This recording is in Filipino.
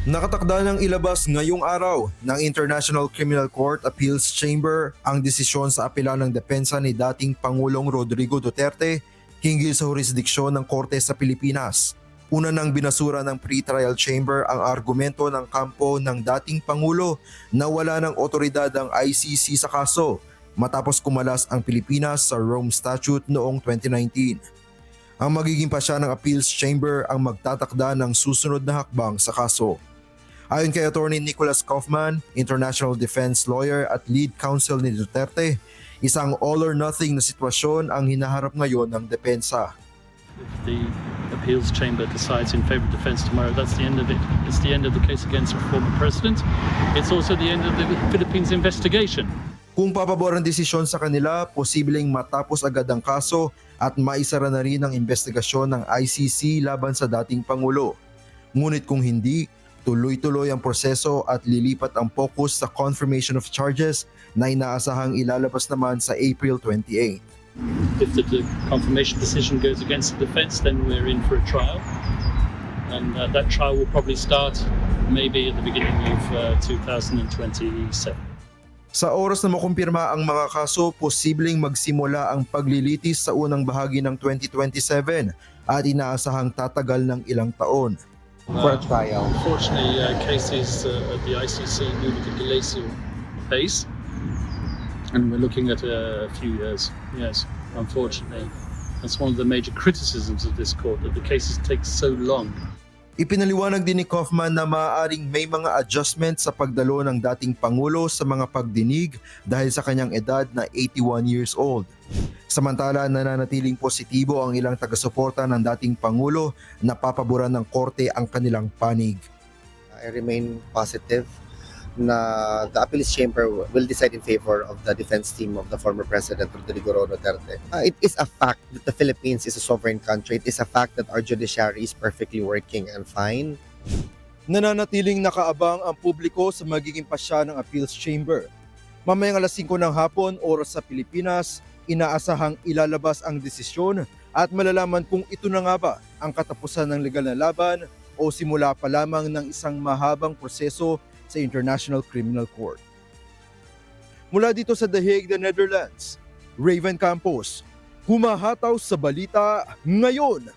Nakatakda ng ilabas ngayong araw ng International Criminal Court Appeals Chamber ang desisyon sa apela ng depensa ni dating Pangulong Rodrigo Duterte hinggil sa jurisdiksyon ng korte sa Pilipinas. Una nang binasura ng pre-trial chamber ang argumento ng kampo ng dating Pangulo na wala ng otoridad ang ICC sa kaso matapos kumalas ang Pilipinas sa Rome Statute noong 2019. Ang magiging pasya ng appeals chamber ang magtatakda ng susunod na hakbang sa kaso. Ayon kay Attorney Nicholas Kaufman, international defense lawyer at lead counsel ni Duterte, isang all or nothing na sitwasyon ang hinaharap ngayon ng depensa. If the appeals chamber decides in favor of defense tomorrow, that's the end of it. It's the end of the case against the former president. It's also the end of the Philippines investigation. Kung papabor ang desisyon sa kanila, posibleng matapos agad ang kaso at maisara na rin ang investigasyon ng ICC laban sa dating Pangulo. Ngunit kung hindi, tuloy-tuloy ang proseso at lilipat ang focus sa confirmation of charges na inaasahang ilalabas naman sa April 28. If the confirmation decision goes against the defense, then we're in for a trial. And that trial will probably start maybe at the beginning of 2027. Sa oras na makumpirma ang mga kaso, posibleng magsimula ang paglilitis sa unang bahagi ng 2027 at inaasahang tatagal ng ilang taon. For a trial. Unfortunately, cases at the ICC move at a glacial pace, and we're looking at a few years. Yes, unfortunately. That's one of the major criticisms of this court, that the cases take so long. Ipinaliwanag din ni Kaufman na maaaring may mga adjustment sa pagdalo ng dating Pangulo sa mga pagdinig dahil sa kanyang edad na 81 years old. Samantala, nananatiling positibo ang ilang taga-suporta ng dating Pangulo na papaboran ng korte ang kanilang panig. I remain positive na the appeals chamber will decide in favor of the defense team of the former President Rodrigo Duterte. It is a fact that the Philippines is a sovereign country. It is a fact that our judiciary is perfectly working and fine. Nananatiling nakaabang ang publiko sa magiging pasya ng appeals chamber. Mamayang alas 5 ng hapon, oras sa Pilipinas, inaasahang ilalabas ang desisyon at malalaman kung ito na nga ba ang katapusan ng legal na laban o simula pa lamang ng isang mahabang proseso sa International Criminal Court. Mula dito sa The Hague, the Netherlands, Raven Campos, humahataw sa balita ngayon.